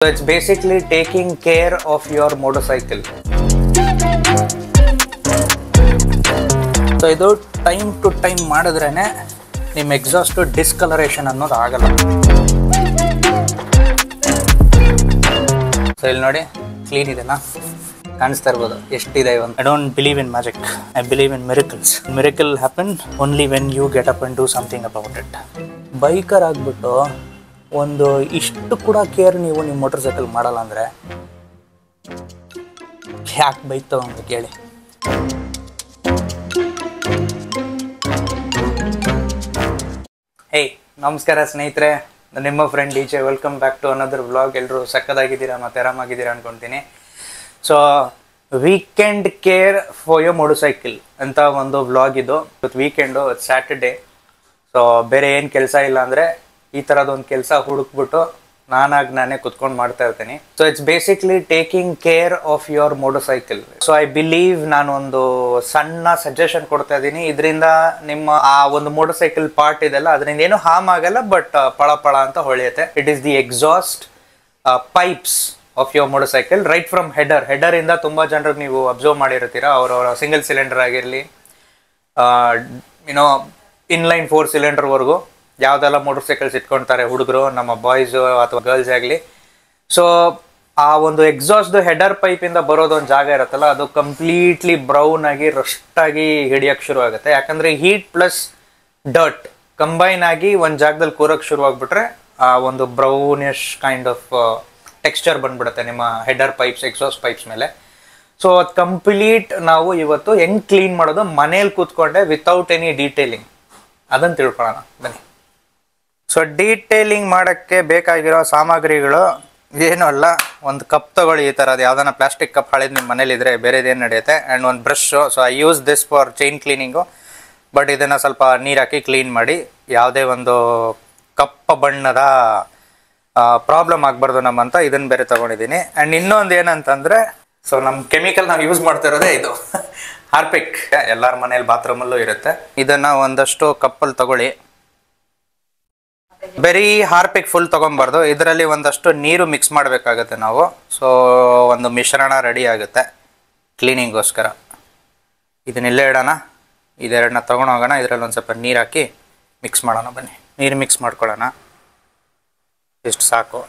So it's basically taking care of your motorcycle. So idu time to time madidrene nim exhaust discoloration annೋದು ಆಗಲ್ಲ. So ಇಲ್ಲಿ ನೋಡಿ clean ಇದೆನಾ ಕಾಣಿಸ್ತಾ ಇರಬಹುದು ಎಷ್ಟಿದೆ ಇವನ್. I don't believe in magic. I believe in miracles. Miracle happen only when you get up and do something about it. Biker ಆಗ್ಬಿಟ್ಟು ಒಂದು ಇಷ್ಟು ಕೂಡ ಕೇರ್ ನೀವು ನಿಮ್ಮ ಮೋಟರ್ ಸೈಕಲ್ ಮಾಡಲ್ಲ ಅಂದರೆ ಯಾಕೆ ಬೈಕ್ ತಗೊಂಡು ಕೇಳಿ. ಹೇ ನಮಸ್ಕಾರ ಸ್ನೇಹಿತರೆ, ನಿಮ್ಮ friend DJ. Welcome back to another vlog. ಎಲ್ಲರೂ ಸಕ್ಕದಾಗಿದ್ದೀರಾ ಮತ್ತು ಆರಾಮಾಗಿದ್ದೀರಾ ಅಂದ್ಕೊತೀನಿ. So weekend care for your motorcycle ಅಂತ ಒಂದು ವ್ಲಾಗ್ ಇದು. Weekend Saturday. ಸೊ ಬೇರೆ ಏನು ಕೆಲಸ ಇಲ್ಲ ಅಂದರೆ ಈ ಥರದೊಂದು ಕೆಲಸ ಹುಡುಕ್ಬಿಟ್ಟು ನಾನೇ ಕುತ್ಕೊಂಡು ಮಾಡ್ತಾ ಇರ್ತೀನಿ. So it's basically taking care of your motor cycle. So I believe ನಾನು ಒಂದು ಸಣ್ಣ ಸಜೆಷನ್ ಕೊಡ್ತಾ ಇದ್ದೀನಿ. ಇದರಿಂದ ನಿಮ್ಮ ಆ ಒಂದು ಮೋಟರ್ ಸೈಕಲ್ ಪಾರ್ಟ್ ಇದೆಲ್ಲ ಅದರಿಂದ ಏನು ಹಾರ್ಮ್ ಆಗಲ್ಲ, ಬಟ್ ಪಳ ಅಂತ ಹೊಳೆಯುತ್ತೆ. It is the exhaust pipes of your motorcycle right from header ಇಂದ ತುಂಬ ಜನರಿಗೆ ನೀವು ಅಬ್ಸರ್ವ್ ಮಾಡಿರ್ತೀರಾ. ಅವರವರ ಸಿಂಗಲ್ ಸಿಲಿಂಡರ್ ಆಗಿರಲಿ, ಇನ್ಲೈನ್ 4 ಸಿಲಿಂಡರ್ವರೆಗೂ ಯಾವುದೆಲ್ಲ ಮೋಟರ್ ಸೈಕಲ್ಸ್ ಇಟ್ಕೊಳ್ತಾರೆ ಹುಡುಗರು, ನಮ್ಮ ಬಾಯ್ಸು ಅಥವಾ ಗರ್ಲ್ಸ್ ಆಗಲಿ. ಸೊ ಆ ಒಂದು ಎಕ್ಸಾಸ್ಟ್ ಹೆಡರ್ ಪೈಪಿಂದ ಬರೋದೊಂದು ಜಾಗ ಇರುತ್ತಲ್ಲ, ಅದು ಕಂಪ್ಲೀಟ್ಲಿ ಬ್ರೌನ್ ಆಗಿ ರಸ್ಟಾಗಿ ಹಿಡಿಯೋಕ್ಕೆ ಶುರು ಆಗುತ್ತೆ. ಯಾಕಂದರೆ ಹೀಟ್ ಪ್ಲಸ್ ಡರ್ಟ್ ಕಂಬೈನ್ ಆಗಿ ಒಂದು ಜಾಗದಲ್ಲಿ ಕೂರಕ್ಕೆ ಶುರು ಆಗಿಬಿಟ್ರೆ ಆ ಒಂದು ಬ್ರೌನಿಶ್ ಕೈಂಡ್ ಆಫ್ ಟೆಕ್ಸ್ಚರ್ ಬಂದ್ಬಿಡುತ್ತೆ ನಿಮ್ಮ ಹೆಡರ್ ಪೈಪ್ಸ್, ಎಕ್ಸಾಸ್ಟ್ ಪೈಪ್ಸ್ ಮೇಲೆ. ಸೊ ಅದು ಕಂಪ್ಲೀಟ್ ನಾವು ಇವತ್ತು ಹೆಂಗೆ ಕ್ಲೀನ್ ಮಾಡೋದು ಮನೇಲಿ ಕೂತ್ಕೊಂಡೆ ವಿತೌಟ್ ಎನಿ ಡೀಟೇಲಿಂಗ್ ಅದನ್ನು ತಿಳ್ಕೊಳ್ಳೋಣ ಬನ್ನಿ. ಸೊ ಡೀಟೇಲಿಂಗ್ ಮಾಡೋಕ್ಕೆ ಬೇಕಾಗಿರೋ ಸಾಮಗ್ರಿಗಳು ಏನೂ ಅಲ್ಲ. ಒಂದು ಕಪ್ ತೊಗೊಳ್ಳಿ, ಈ ಥರದ್ದು ಯಾವುದಾನ ಪ್ಲಾಸ್ಟಿಕ್ ಕಪ್ ಹಳೆದು ನಿಮ್ಮ ಮನೇಲಿದ್ರೆ ಬೇರೆದೇನು ನಡೆಯುತ್ತೆ. ಆ್ಯಂಡ್ ಒಂದು brush. So I use this for chain cleaning, but ಇದನ್ನು ಸ್ವಲ್ಪ ನೀರು ಹಾಕಿ ಕ್ಲೀನ್ ಮಾಡಿ. ಯಾವುದೇ ಒಂದು ಕಪ್ಪ ಬಣ್ಣದ ಪ್ರಾಬ್ಲಮ್ ಆಗಬಾರ್ದು ನಮ್ಮಂತ ಇದನ್ನು ಬೇರೆ ತೊಗೊಂಡಿದ್ದೀನಿ. ಆ್ಯಂಡ್ ಇನ್ನೊಂದು ಏನಂತಂದರೆ, ಸೊ ನಮ್ಮ ಕೆಮಿಕಲ್ ನಾವು ಯೂಸ್ ಮಾಡ್ತಾ ಇರೋದೇ ಇದು ಹಾರ್ಪಿಕ್. ಎಲ್ಲರ ಮನೇಲಿ ಬಾತ್ರೂಮಲ್ಲೂ ಇರುತ್ತೆ. ಇದನ್ನು ಒಂದಷ್ಟು ಕಪ್ಪಲ್ಲಿ ತಗೊಳ್ಳಿ. ಬರೀ ಹಾರ್ಪಿಕ್ ಫುಲ್ ತೊಗೊಬಾರ್ದು, ಇದರಲ್ಲಿ ಒಂದಷ್ಟು ನೀರು ಮಿಕ್ಸ್ ಮಾಡಬೇಕಾಗತ್ತೆ ನಾವು. ಸೊ ಒಂದು ಮಿಶ್ರಣ ರೆಡಿ ಆಗುತ್ತೆ ಕ್ಲೀನಿಂಗೋಸ್ಕರ. ಇದನ್ನೆಲ್ಲೇ ಇಡೋಣ, ಇದೆರಡನ್ನ ತೊಗೊಂಡೋಗೋಣ. ಇದರಲ್ಲಿ ಒಂದು ಸ್ವಲ್ಪ ನೀರು ಹಾಕಿ ಮಿಕ್ಸ್ ಮಾಡೋಣ ಬನ್ನಿ. ನೀರು ಮಿಕ್ಸ್ ಮಾಡ್ಕೊಳ್ಳೋಣ, ಇಷ್ಟು ಸಾಕು.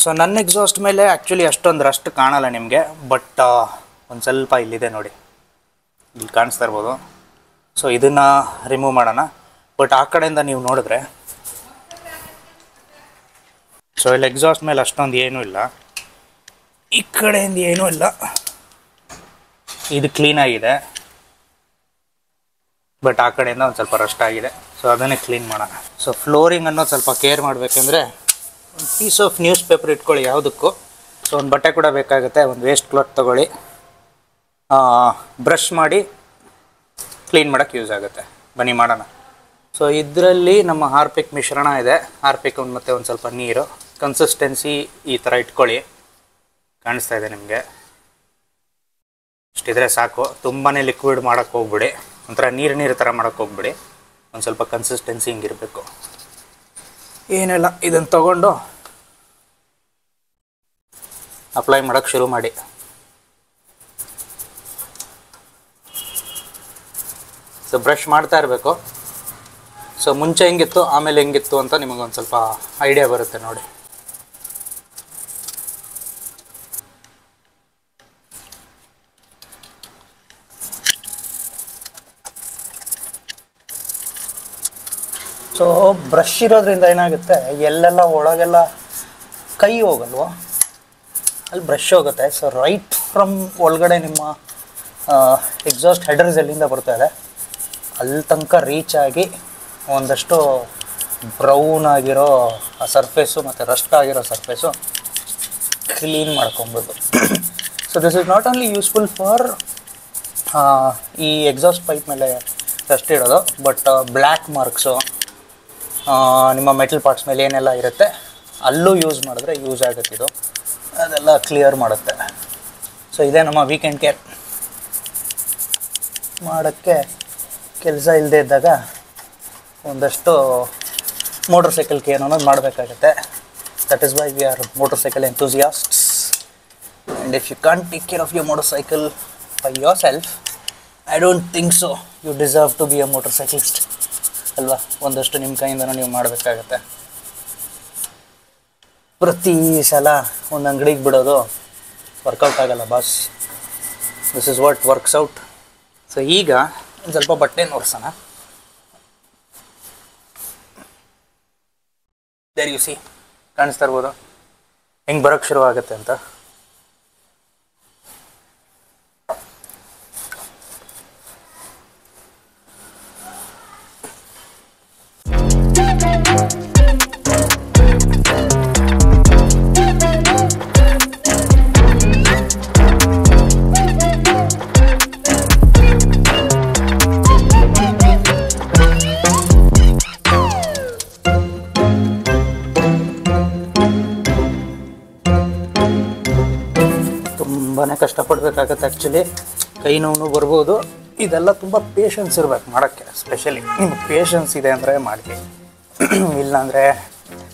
ಸೊ ನನ್ನ ಎಕ್ಸಾಸ್ಟ್ ಮೇಲೆ ಆ್ಯಕ್ಚುಲಿ ಅಷ್ಟೊಂದು ರಸ್ಟ್ ಕಾಣಲ್ಲ ನಿಮಗೆ, ಬಟ್ ಒಂದು ಸ್ವಲ್ಪ ಇಲ್ಲಿದೆ ನೋಡಿ, ಇಲ್ಲಿ ಕಾಣಿಸ್ತಾ ಇರ್ಬೋದು. ಸೊ ಇದನ್ನು ರಿಮೂವ್ ಮಾಡೋಣ. ಬಟ್ ಆ ಕಡೆಯಿಂದ ನೀವು ನೋಡಿದ್ರೆ, ಸೊ ಇಲ್ಲಿ ಎಕ್ಸಾಸ್ಟ್ ಮೇಲೆ ಅಷ್ಟೊಂದು ಏನೂ ಇಲ್ಲ, ಈ ಕಡೆಯಿಂದ ಏನೂ ಇಲ್ಲ, ಇದು ಕ್ಲೀನಾಗಿದೆ. ಬಟ್ ಆ ಕಡೆಯಿಂದ ಒಂದು ಸ್ವಲ್ಪ ರಸ್ಟ್ ಆಗಿದೆ. ಸೊ ಅದನ್ನೇ ಕ್ಲೀನ್ ಮಾಡೋಣ. ಸೊ ಫ್ಲೋರಿಂಗ್ ಅನ್ನೋದು ಸ್ವಲ್ಪ ಕೇರ್ ಮಾಡಬೇಕಂದ್ರೆ ಒಂದು ಪೀಸ್ ಆಫ್ ನ್ಯೂಸ್ ಪೇಪರ್ ಇಟ್ಕೊಳ್ಳಿ ಯಾವುದಕ್ಕೂ. ಸೊ ಒಂದು ಬಟ್ಟೆ ಕೂಡ ಬೇಕಾಗುತ್ತೆ, ಒಂದು ವೇಸ್ಟ್ ಕ್ಲಾತ್ ತೊಗೊಳ್ಳಿ. ಬ್ರಷ್ ಮಾಡಿ ಕ್ಲೀನ್ ಮಾಡೋಕ್ಕೆ ಯೂಸ್ ಆಗುತ್ತೆ. ಬನ್ನಿ ಮಾಡೋಣ. ಸೊ ಇದರಲ್ಲಿ ನಮ್ಮ ಹಾರ್ಪಿಕ್ ಮಿಶ್ರಣ ಇದೆ. ಹಾರ್ಪಿಕ್ ಮತ್ತು ಒಂದು ಸ್ವಲ್ಪ ನೀರು, ಕನ್ಸಿಸ್ಟೆನ್ಸಿ ಈ ಥರ ಇಟ್ಕೊಳ್ಳಿ. ಕಾಣಿಸ್ತಾ ಇದೆ ನಿಮಗೆ, ಇಷ್ಟಿದ್ರೆ ಸಾಕು. ತುಂಬಾ ಲಿಕ್ವಿಡ್ ಮಾಡೋಕ್ಕೆ ಹೋಗ್ಬಿಡಿ, ಒಂಥರ ನೀರು ಥರ ಮಾಡೋಕ್ಕೆ ಹೋಗ್ಬಿಡಿ. ಒಂದು ಸ್ವಲ್ಪ ಕನ್ಸಿಸ್ಟೆನ್ಸಿ ಹಿಂಗಿರಬೇಕು. ಏನಿಲ್ಲ, ಇದನ್ನು ತಗೊಂಡು ಅಪ್ಲೈ ಮಾಡೋಕ್ಕೆ ಶುರು ಮಾಡಿ. ಸೊ ಬ್ರಷ್ ಮಾಡ್ತಾ ಇರಬೇಕು. ಸೊ ಮುಂಚೆ ಹೆಂಗಿತ್ತು ಆಮೇಲೆ ಹೆಂಗಿತ್ತು ಅಂತ ನಿಮಗೊಂದು ಸ್ವಲ್ಪ ಐಡಿಯಾ ಬರುತ್ತೆ ನೋಡಿ. ಸೊ ಬ್ರಷ್ ಇರೋದ್ರಿಂದ ಏನಾಗುತ್ತೆ, ಎಲ್ಲೆಲ್ಲ ಒಳಗೆಲ್ಲ ಕೈ ಹೋಗಲ್ವ, ಅಲ್ಲಿ ಬ್ರಷ್ ಹೋಗುತ್ತೆ. ಸೊ ರೈಟ್ ಫ್ರಮ್ ಒಳಗಡೆ ನಿಮ್ಮ ಎಕ್ಸಾಸ್ಟ್ ಹೆಡರ್ಸ್ ಎಲ್ಲಿಂದ ಬರ್ತಾ ಇದೆ ಅಲ್ಲಿ ತನಕ ರೀಚ್ ಆಗಿ ಒಂದಷ್ಟು ಬ್ರೌನ್ ಆಗಿರೋ ಆ ಸರ್ಫೇಸು ಮತ್ತು ರಸ್ಟ್ ಆಗಿರೋ ಸರ್ಫೇಸು ಕ್ಲೀನ್ ಮಾಡ್ಕೊಬೋದು. So this is not only useful for ಈ ಎಕ್ಸಾಸ್ಟ್ ಪೈಪ್ ಮೇಲೆ ಡಸ್ಟ್ ಇಡೋದು, ಬಟ್ ಬ್ಲ್ಯಾಕ್ ಮಾರ್ಕ್ಸು ನಿಮ್ಮ ಮೆಟಲ್ ಪಾರ್ಟ್ಸ್ ಮೇಲೆ ಏನೆಲ್ಲ ಇರುತ್ತೆ ಅಲ್ಲೂ ಯೂಸ್ ಮಾಡಿದ್ರೆ ಯೂಸ್ ಆಗುತ್ತೆ. ಇದು ಅದೆಲ್ಲ ಕ್ಲಿಯರ್ ಮಾಡುತ್ತೆ. ಸೊ ಇದೇ ನಮ್ಮ ವೀಕೆಂಡ್ ಕೇರ್. ಮಾಡೋಕ್ಕೆ ಕೆಲಸ ಇಲ್ಲದೆ ಇದ್ದಾಗ ಒಂದಷ್ಟು ಮೋಟರ್ ಸೈಕಲ್ ಕೇರ್ ಅನ್ನೋದು ಮಾಡಬೇಕಾಗತ್ತೆ. That is why we are motorcycle enthusiasts. And if you can't take care of your motorcycle by yourself, I don't think so you deserve to be a motorcyclist. ಅಲ್ವಾ? ಒಂದಷ್ಟು ನಿಮ್ಮ ಕೈಯಿಂದನೂ ನೀವು ಮಾಡಬೇಕಾಗತ್ತೆ. ಪ್ರತಿ ಸಲ ಒಂದು ಅಂಗಡಿಗೆ ಬಿಡೋದು ವರ್ಕೌಟ್ ಆಗಲ್ಲ boss. This is what works out. So ಈಗ ಒಂದು ಸ್ವಲ್ಪ ಬಟ್ಟೆ ನೋಡ್ಸೋಣ. ದೇರ್ ಯು ಸಿ, ಕಾಣಿಸ್ತಾ ಇರ್ಬೋದು ಹೆಂಗೆ ಬರೋಕ್ಕೆ ಶುರು ಆಗುತ್ತೆ ಅಂತ. ತುಂಬಾ ಕಷ್ಟಪಡಬೇಕಾಗತ್ತೆ ಆ್ಯಕ್ಚುಲಿ. ಕೈ ನೋವು ಬರ್ಬೋದು. ಇದೆಲ್ಲ ತುಂಬ ಪೇಷನ್ಸ್ ಇರಬೇಕು ಮಾಡೋಕ್ಕೆ. ಸ್ಪೆಷಲಿ ನಿಮ್ಗೆ ಪೇಷನ್ಸ್ ಇದೆ ಅಂದರೆ ಮಾಡಿ, ಇಲ್ಲಾಂದರೆ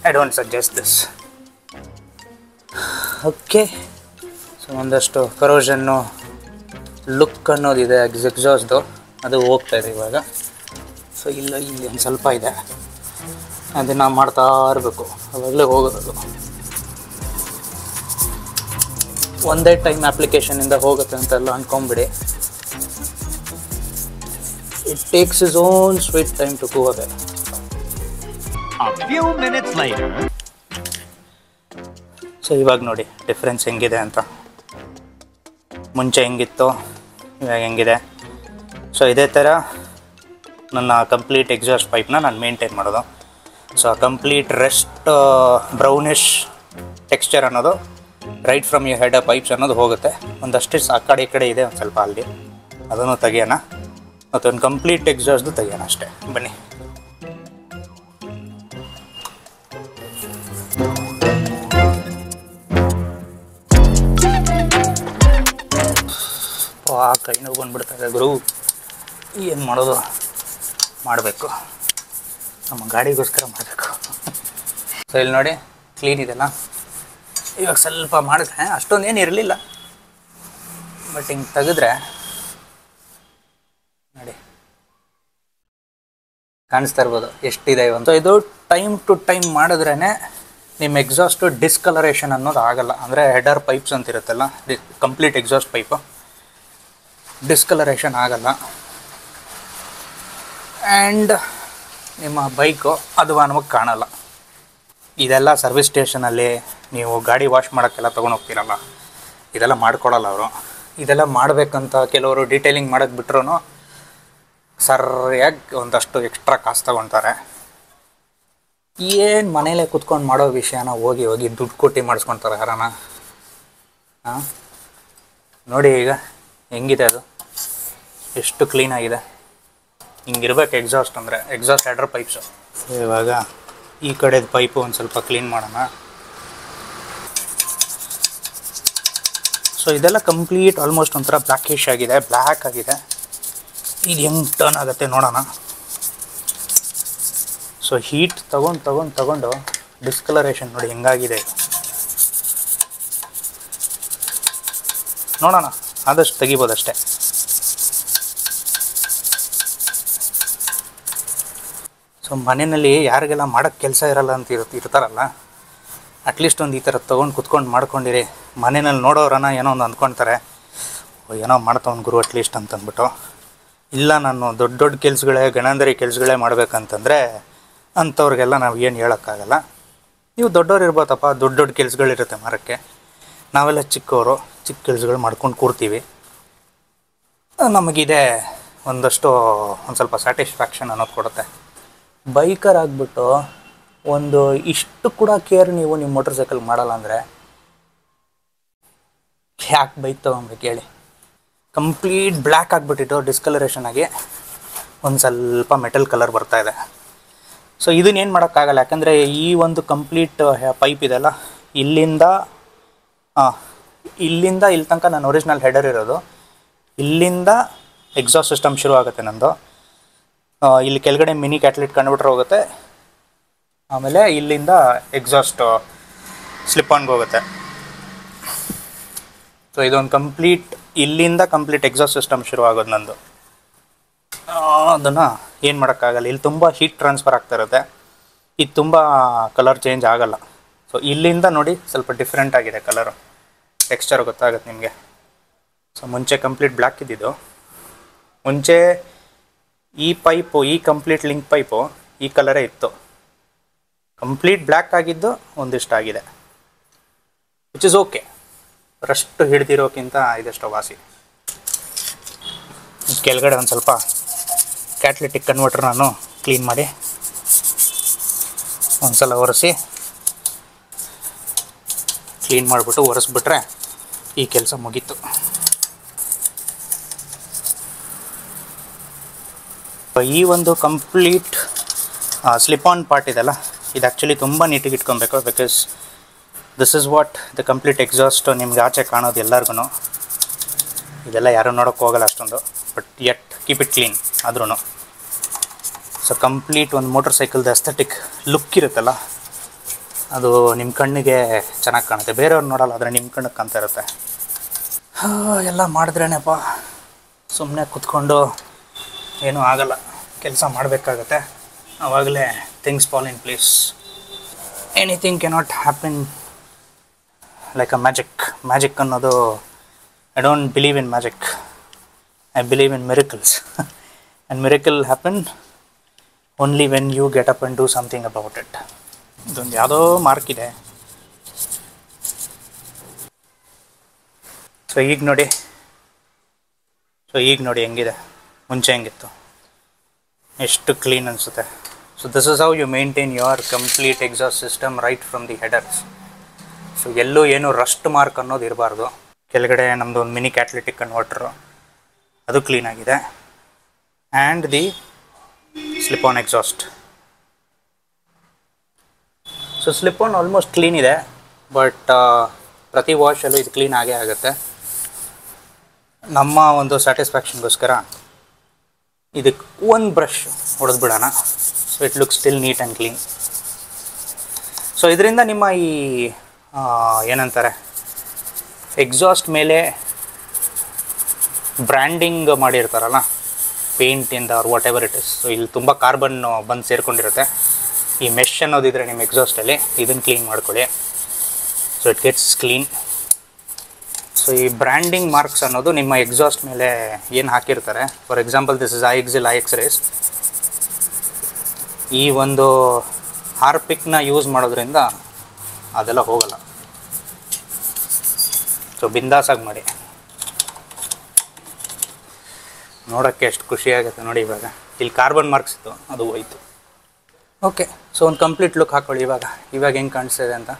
I don't suggest this. Okay, so ಒಂದಷ್ಟು ಕರೋಷನ್ನು ಲುಕ್ ಅನ್ನೋದಿದೆ ಎಕ್ಸಾಸ್ಟ್ದು, ಅದು ಹೋಗ್ತಾಯಿದೆ ಇವಾಗ. ಸೊ ಇಲ್ಲಿ ಒಂದು ಸ್ವಲ್ಪ ಇದೆ, ಅದನ್ನು ಮಾಡ್ತಾ ಇರಬೇಕು, ಅವಾಗಲೇ ಹೋಗೋದು. ಒಂದೇ ಟೈಮ್ ಅಪ್ಲಿಕೇಶನಿಂದ ಹೋಗುತ್ತೆ ಅಂತೆಲ್ಲ ಅಂದ್ಕೊಂಬಿಡಿ. It takes its own sweet time to go away. So ಇವಾಗ ನೋಡಿ ಡಿಫ್ರೆನ್ಸ್ ಹೆಂಗಿದೆ ಅಂತ. ಮುಂಚೆ ಹೆಂಗಿತ್ತು, ಇವಾಗ ಹೆಂಗಿದೆ. ಸೊ ಇದೇ ಥರ ನನ್ನ ಕಂಪ್ಲೀಟ್ ಎಕ್ಸಾಸ್ಟ್ ಪೈಪ್ನ ನಾನು ಮೇಂಟೈನ್ ಮಾಡೋದು. So complete rest brownish texture ಅನ್ನೋದು right from you head pipes ಅನ್ನೋದು ಹೋಗುತ್ತೆ. ಒಂದಷ್ಟು ಆ ಕಡೆ ಈ ಕಡೆ ಇದೆ ಒಂದು ಸ್ವಲ್ಪ ಅಲ್ಲಿ, ಅದನ್ನು ತೆಗಿಯೋಣ. ಮತ್ತೊಂದು ಕಂಪ್ಲೀಟ್ ಎಕ್ಸಾಸ್ಟ್ದು ತೆಗಿಯೋಣ ಅಷ್ಟೇ. ಬನ್ನಿ. ಕೈ ನೋವು ಬಂದ್ಬಿಡ್ತಾರೆ ಗುರು, ಏನು ಮಾಡೋದು, ಮಾಡಬೇಕು, ನಮ್ಮ ಗಾಡಿಗೋಸ್ಕರ ಮಾಡಬೇಕು. ಸೊ ಇಲ್ಲಿ ನೋಡಿ ಕ್ಲೀನ್ ಇದೆಲ್ಲ. ಇವಾಗ ಸ್ವಲ್ಪ ಮಾಡಿದ್ರೆ ಅಷ್ಟೊಂದೇನು ಇರಲಿಲ್ಲ, ಬಟ್ ಹಿಂಗೆ ತೆಗೆದ್ರೆ ನೋಡಿ ಕಾಣಿಸ್ತಾ ಇರ್ಬೋದು ಎಷ್ಟಿದೆ ಇವಂತ. ಇದು ಟೈಮ್ ಟು ಟೈಮ್ ಮಾಡಿದ್ರೇ ನಿಮ್ಮ ಎಕ್ಸಾಸ್ಟು ಡಿಸ್ಕಲರೇಷನ್ ಅನ್ನೋದು ಆಗಲ್ಲ. ಅಂದರೆ ಹೆಡರ್ ಪೈಪ್ಸ್ ಅಂತ ಇರುತ್ತಲ್ಲ, ಕಂಪ್ಲೀಟ್ ಎಕ್ಸಾಸ್ಟ್ ಪೈಪು ಡಿಸ್ಕಲರೇಷನ್ ಆಗಲ್ಲ. ಆ್ಯಂಡ್ ನಿಮ್ಮ ಬೈಕು ಅದು ನಮಗೆ ಕಾಣಲ್ಲ. ಇದೆಲ್ಲ ಸರ್ವಿಸ್ ಸ್ಟೇಷನಲ್ಲಿ ನೀವು ಗಾಡಿ ವಾಶ್ ಮಾಡೋಕ್ಕೆಲ್ಲ ತೊಗೊಂಡೋಗ್ತೀರಲ್ಲ, ಇದೆಲ್ಲ ಮಾಡ್ಕೊಡಲ್ಲ ಅವರು. ಇದೆಲ್ಲ ಮಾಡಬೇಕಂತ ಕೆಲವರು ಡೀಟೇಲಿಂಗ್ ಮಾಡೋಕ್ಕೆ ಬಿಟ್ರೂ ಸರಿಯಾಗಿ ಒಂದಷ್ಟು ಎಕ್ಸ್ಟ್ರಾ ಕಾಸು ತೊಗೊತಾರೆ. ಏನು ಮನೇಲೇ ಕೂತ್ಕೊಂಡು ಮಾಡೋ ವಿಷಯನ ಹೋಗಿ ದುಡ್ಡು ಕೊಟ್ಟು ಮಾಡಿಸ್ಕೊತಾರೆ ಯಾರನ. ಹಾಂ ನೋಡಿ ಈಗ ಹೆಂಗಿದೆ, ಅದು ಎಷ್ಟು ಕ್ಲೀನಾಗಿದೆ. ಹಿಂಗಿರ್ಬೇಕು ಎಕ್ಸಾಸ್ಟ್ ಅಂದರೆ, ಎಕ್ಸಾಸ್ಟ್ ಹೆಡರ್ ಪೈಪ್ಸು. ಇವಾಗ ಈ ಕಡೆದು ಪೈಪು ಒಂದು ಸ್ವಲ್ಪ ಕ್ಲೀನ್ ಮಾಡೋಣ. ಸೊ ಇದೆಲ್ಲ ಕಂಪ್ಲೀಟ್ ಆಲ್ಮೋಸ್ಟ್ ಒಂಥರ ಬ್ಲ್ಯಾಕಿಶ್ ಆಗಿದೆ, ಬ್ಲ್ಯಾಕ್ ಆಗಿದೆ. ಇದು ಹೆಂಗೆ ಟರ್ನ್ ಆಗುತ್ತೆ ನೋಡೋಣ. ಸೊ ಹೀಟ್ ತಗೊಂಡು ಡಿಸ್ಕಲರೇಷನ್ ನೋಡಿ ಹೆಂಗಾಗಿದೆ ನೋಡೋಣ. ಆದಷ್ಟು ತೆಗಿಬೋದಷ್ಟೇ. ಸೊ ಮನೆಯಲ್ಲಿ ಯಾರಿಗೆಲ್ಲ ಮಾಡೋಕ್ಕೆ ಕೆಲಸ ಇರಲ್ಲ ಅಂತ ಇರ್ತಾರಲ್ಲ, ಅಟ್ಲೀಸ್ಟ್ ಒಂದು ಈ ಥರ ತೊಗೊಂಡು ಕುತ್ಕೊಂಡು ಮಾಡ್ಕೊಂಡಿರಿ. ಮನೆಯಲ್ಲಿ ನೋಡೋರನ್ನ ಏನೋ ಒಂದು ಅಂದ್ಕೊಳ್ತಾರೆ, ಏನೋ ಮಾಡ್ತಾವ್ನು ಗುರು ಅಟ್ಲೀಸ್ಟ್ ಅಂತಂದ್ಬಿಟ್ಟು. ಇಲ್ಲ ನಾನು ದೊಡ್ಡ ಕೆಲಸಗಳೇ ಗಣಾಂಧರಿ ಕೆಲಸಗಳೇ ಮಾಡಬೇಕಂತಂದರೆ ಅಂಥವ್ರಿಗೆಲ್ಲ ನಾವು ಏನು ಹೇಳೋಕ್ಕಾಗಲ್ಲ. ನೀವು ದೊಡ್ಡವ್ರು ಇರ್ಬೋದಪ್ಪ, ದೊಡ್ಡ ಕೆಲಸಗಳಿರುತ್ತೆ ಮರಕ್ಕೆ. ನಾವೆಲ್ಲ ಚಿಕ್ಕವರು, ಚಿಕ್ಕ ಕೆಲಸಗಳು ಮಾಡ್ಕೊಂಡು ಕೂರ್ತೀವಿ. ನಮಗಿದೆ ಒಂದಷ್ಟು ಒಂದು ಸ್ವಲ್ಪ ಸ್ಯಾಟಿಸ್ಫ್ಯಾಕ್ಷನ್ ಅನ್ನೋದು ಕೊಡುತ್ತೆ. ಬೈಕರ್ ಆಗಿಬಿಟ್ಟು ಒಂದು ಇಷ್ಟು ಕೂಡ ಕೇರ್ ನೀವು ನಿಮ್ಮ ಮೋಟರ್ ಸೈಕಲ್ ಮಾಡಲ್ಲ ಅಂದರೆ ಯಾಕೆ ಬೈಕ್ ತೊಗೊಬೇಕು ಹೇಳಿ. ಕಂಪ್ಲೀಟ್ ಬ್ಲ್ಯಾಕ್ ಆಗಿಬಿಟ್ಟಿತ್ತು ಡಿಸ್ಕಲರೇಷನ್ ಆಗಿ, ಒಂದು ಸ್ವಲ್ಪ ಮೆಟಲ್ ಕಲರ್ ಬರ್ತಾಯಿದೆ. ಸೊ ಇದನ್ನೇನು ಮಾಡೋಕ್ಕಾಗಲ್ಲ, ಯಾಕಂದರೆ ಈ ಒಂದು ಕಂಪ್ಲೀಟ್ ಪೈಪ್ ಇದೆಲ್ಲ ಇಲ್ಲಿಂದ ಇಲ್ಲಿ ತನಕ ನಾನು ಒರಿಜಿನಲ್ ಹೆಡರ್ ಇರೋದು. ಇಲ್ಲಿಂದ ಎಕ್ಸಾಸ್ಟ್ ಸಿಸ್ಟಮ್ ಶುರು ಆಗುತ್ತೆ ನಂದು. ಇಲ್ಲಿ ಕೆಳಗಡೆ ಮಿನಿ ಕ್ಯಾಟಲಿಟ್ ಕನ್ವರ್ಟರ್ ಹೋಗುತ್ತೆ. ಆಮೇಲೆ ಇಲ್ಲಿಂದ ಎಕ್ಸಾಸ್ಟ್ ಸ್ಲಿಪ್ ಆನ್ಗೆ ಹೋಗುತ್ತೆ. ಸೊ ಇದೊಂದು ಕಂಪ್ಲೀಟ್, ಇಲ್ಲಿಂದ ಕಂಪ್ಲೀಟ್ ಎಕ್ಸಾಸ್ಟ್ ಸಿಸ್ಟಮ್ ಶುರು ಆಗೋದು ನಂದು. ಅದನ್ನು ಏನು ಮಾಡೋಕ್ಕಾಗಲ್ಲ, ಇಲ್ಲಿ ತುಂಬ ಹೀಟ್ ಟ್ರಾನ್ಸ್ಫರ್ ಆಗ್ತಾ ಇರುತ್ತೆ, ಇದು ತುಂಬ ಕಲರ್ ಚೇಂಜ್ ಆಗಲ್ಲ. ಸೊ ಇಲ್ಲಿಂದ ನೋಡಿ ಸ್ವಲ್ಪ ಡಿಫ್ರೆಂಟ್ ಆಗಿದೆ ಕಲರು, ಟೆಕ್ಸ್ಚರ್ ಗೊತ್ತಾಗುತ್ತೆ ನಿಮಗೆ. ಸೊ ಮುಂಚೆ ಕಂಪ್ಲೀಟ್ ಬ್ಲ್ಯಾಕ್ ಇದ್ದಿದ್ದು, ಮುಂಚೆ ಈ ಪೈಪು, ಈ ಕಂಪ್ಲೀಟ್ ಲಿಂಕ್ ಪೈಪು ಈ ಕಲರೇ ಇತ್ತು. ಕಂಪ್ಲೀಟ್ ಬ್ಲ್ಯಾಕ್ ಆಗಿದ್ದು ಒಂದಿಷ್ಟು ಆಗಿದೆ, ವಿಚ್ ಇಸ್ ಓಕೆ. ರಷ್ಟು ಹಿಡ್ದಿರೋಕ್ಕಿಂತ ಇದೆಷ್ಟೋ ವಾಸಿ. ಕೆಳಗಡೆ ಒಂದು ಸ್ವಲ್ಪ ಕ್ಯಾಟಲಿಟಿಕ್ ಕನ್ವರ್ಟರ್ ನಾನು ಕ್ಲೀನ್ ಮಾಡಿ ಒಂದು ಸಲ ಒರೆಸಿ, ಕ್ಲೀನ್ ಮಾಡಿಬಿಟ್ಟು ಒರೆಸ್ಬಿಟ್ರೆ ಈ ಕೆಲಸ ಮುಗೀತು. ಈ ಒಂದು ಕಂಪ್ಲೀಟ್ ಸ್ಲಿಪ್ ಆನ್ ಪಾರ್ಟ್ ಇದೆಲ್ಲ, ಇದು ಆ್ಯಕ್ಚುಲಿ ತುಂಬ ನೀಟಾಗಿ ಇಟ್ಕೊಬೇಕು. Because this is what the complete exhaust ನಿಮ್ಗೆ ಆಚೆ ಕಾಣೋದು ಎಲ್ಲರಿಗೂ. ಇದೆಲ್ಲ ಯಾರೂ ನೋಡೋಕ್ಕೆ ಹೋಗಲ್ಲ ಅಷ್ಟೊಂದು, but yet keep it clean ಆದ್ರೂ. ಸೊ ಕಂಪ್ಲೀಟ್ ಒಂದು ಮೋಟರ್ ಸೈಕಲ್ದು ಅಸ್ಥೆಟಿಕ್ ಲುಕ್ ಇರುತ್ತಲ್ಲ, ಅದು ನಿಮ್ಮ ಕಣ್ಣಿಗೆ ಚೆನ್ನಾಗಿ ಕಾಣುತ್ತೆ. ಬೇರೆಯವ್ರು ನೋಡಲ್ಲ, ಆದರೆ ನಿಮ್ಮ ಕಣ್ಣಿಗೆ ಕಾಣ್ತಾ ಇರುತ್ತೆ. ಎಲ್ಲ ಮಾಡಿದ್ರೇನಪ್ಪ, ಸುಮ್ಮನೆ ಕೂತ್ಕೊಂಡು ಏನೂ ಆಗಲ್ಲ, ಕೆಲಸ ಮಾಡಬೇಕಾಗತ್ತೆ. ಆವಾಗಲೇ things fall in place. Anything cannot happen like a magic ಅನ್ನೋದು, I don't believe in magic, I believe in miracles. And miracle happen only when you get up and do something about it. ಇದೊಂದು ಯಾವುದೋ mark ಇದೆ. So ಈಗ ನೋಡಿ ಹೆಂಗಿದೆ, ಮುಂಚೆ ಹೆಂಗಿತ್ತು, ಎಷ್ಟು ಕ್ಲೀನ್ ಅನಿಸುತ್ತೆ. So this is how you maintain your complete exhaust system right from the headers. So ಎಲ್ಲೂ ಏನು ರಸ್ಟ್ ಮಾರ್ಕ್ ಅನ್ನೋದು ಇರಬಾರ್ದು. ಕೆಳಗಡೆ ನಮ್ಮದು ಒಂದು ಮಿನಿ ಕ್ಯಾಟಲಿಟಿಕ್ ಕನ್ವರ್ಟರು, ಅದು ಕ್ಲೀನಾಗಿದೆ. And the slip on exhaust. So slip on almost clean ಇದೆ, ಬಟ್ ಪ್ರತಿ ವಾಶಲ್ಲೂ ಇದು ಕ್ಲೀನ್ ಆಗೇ ಆಗುತ್ತೆ. ನಮ್ಮ ಒಂದು ಸ್ಯಾಟಿಸ್ಫ್ಯಾಕ್ಷನ್ಗೋಸ್ಕರ ಇದಕ್ಕೆ ಒಂದು ಬ್ರಷ್ ಹೊಡೆದ್ಬಿಡೋಣ. So it looks still neat and clean. So ಇದರಿಂದ ನಿಮ್ಮ ಈ ಏನಂತಾರೆ, ಎಕ್ಸಾಸ್ಟ್ ಮೇಲೆ ಬ್ರ್ಯಾಂಡಿಂಗ್ ಮಾಡಿರ್ತಾರಲ್ಲ ಪೇಂಟಿಂದ or whatever it is. So ಇಲ್ಲಿ ತುಂಬ ಕಾರ್ಬನ್ ಬಂದು ಸೇರಿಕೊಂಡಿರುತ್ತೆ. ಈ ಮೆಶ್ ಅನ್ನೋದಿದ್ರೆ ನಿಮ್ಮ ಎಕ್ಸಾಸ್ಟಲ್ಲಿ, ಇದನ್ನು ಕ್ಲೀನ್ ಮಾಡ್ಕೊಳ್ಳಿ. So it gets clean. So ಈ ಬ್ರ್ಯಾಂಡಿಂಗ್ ಮಾರ್ಕ್ಸ್ ಅನ್ನೋದು ನಿಮ್ಮ ಎಕ್ಸಾಸ್ಟ್ ಮೇಲೆ ಏನು ಹಾಕಿರ್ತಾರೆ, for example this is IXL IX race, ಈ ಒಂದು ಹಾರ್ಪಿಕ್ನ ಯೂಸ್ ಮಾಡೋದ್ರಿಂದ ಅದೆಲ್ಲ ಹೋಗಲ್ಲ. ಸೊ ಬಿಂದಾಸಾಗಿ ಮಾಡಿ, ನೋಡೋಕ್ಕೆ ಎಷ್ಟು ಖುಷಿಯಾಗುತ್ತೆ ನೋಡಿ. ಇವಾಗ ಇಲ್ಲಿ ಕಾರ್ಬನ್ ಮಾರ್ಕ್ಸ್ ಇತ್ತು, ಅದು ಹೋಯ್ತು. ಓಕೆ, ಸೊ ಒಂದು ಕಂಪ್ಲೀಟ್ ಲುಕ್ ಹಾಕೊಳ್ಳಿ ಇವಾಗ ಹೆಂಗೆ ಕಾಣಿಸ್ತಿದೆ ಅಂತ.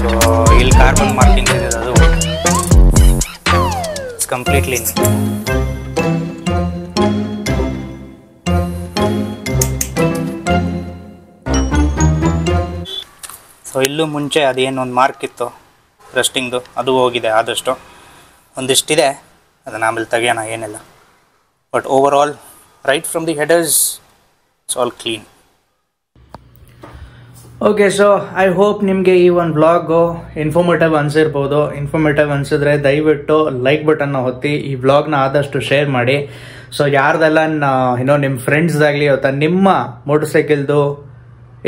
ಸೊ ಇಲ್ಲಿ ಕಾರ್ಬನ್ ಮಾರ್ಕಿಂಗ್ ಇದೆ, ಅದು ಇಟ್ಸ್ ಕಂಪ್ಲೀಟ್ಲಿ. ಸೊ ಇಲ್ಲೂ ಮುಂಚೆ ಅದೇನು ಒಂದು ಮಾರ್ಕ್ ಇತ್ತು ರಸ್ಟಿಂಗ್ದು, ಅದು ಹೋಗಿದೆ. ಆದಷ್ಟು ಒಂದಿಷ್ಟಿದೆ, ಅದನ್ನು ಆಮೇಲೆ ತೆಗೆಯೋಣ, ಏನಿಲ್ಲ. But over all right from the headers it's all clean. Okay, so I hope ನಿಮಗೆ ಈ ಒಂದು ವ್ಲಾಗು ಇನ್ಫಾರ್ಮೇಟಿವ್ ಅನಿಸಿರ್ಬೋದು. ಇನ್ಫಾರ್ಮೇಟಿವ್ ಅನಿಸಿದ್ರೆ ದಯವಿಟ್ಟು ಲೈಕ್ ಬಟನ್ನ ಒತ್ತಿ, ಈ ವ್ಲಾಗ್ನ ಆದಷ್ಟು ಶೇರ್ ಮಾಡಿ. ಸೊ ಯಾರ್ದೆಲ್ಲ ನಿಮ್ಮ ಫ್ರೆಂಡ್ಸ್ದಾಗಲಿ ಅಥವಾ ನಿಮ್ಮ ಮೋಟರ್ ಸೈಕಲ್ದು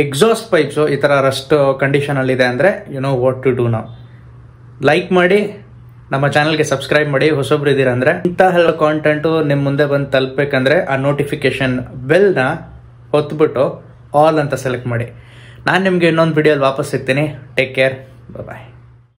ಎಕ್ಸಾಸ್ಟ್ ಪೈಪ್ಸು ಈ ಥರ ರಸ್ಟ್ ಕಂಡೀಷನಲ್ಲಿದೆ ಅಂದರೆ you know what to do ನಾವು. ಲೈಕ್ ಮಾಡಿ, ನಮ್ಮ ಚಾನಲ್ಗೆ ಸಬ್ಸ್ಕ್ರೈಬ್ ಮಾಡಿ. ಹೊಸೊಬ್ರು ಇದ್ದೀರ ಅಂದರೆ ಇಂತಹ ಕಾಂಟೆಂಟು ನಿಮ್ಮ ಮುಂದೆ ಬಂದು ತಲುಪಬೇಕಂದ್ರೆ ಆ ನೋಟಿಫಿಕೇಶನ್ ಬೆಲ್ನ ಹೊತ್ಬಿಟ್ಟು ಆಲ್ ಅಂತ ಸೆಲೆಕ್ಟ್ ಮಾಡಿ. ನಾನು ನಿಮಗೆ ಇನ್ನೊಂದು ವಿಡಿಯೋಲಿ ವಾಪಸ್ ಸಿಗ್ತೀನಿ. ಟೇಕ್ ಕೇರ್, ಬಾಯ್.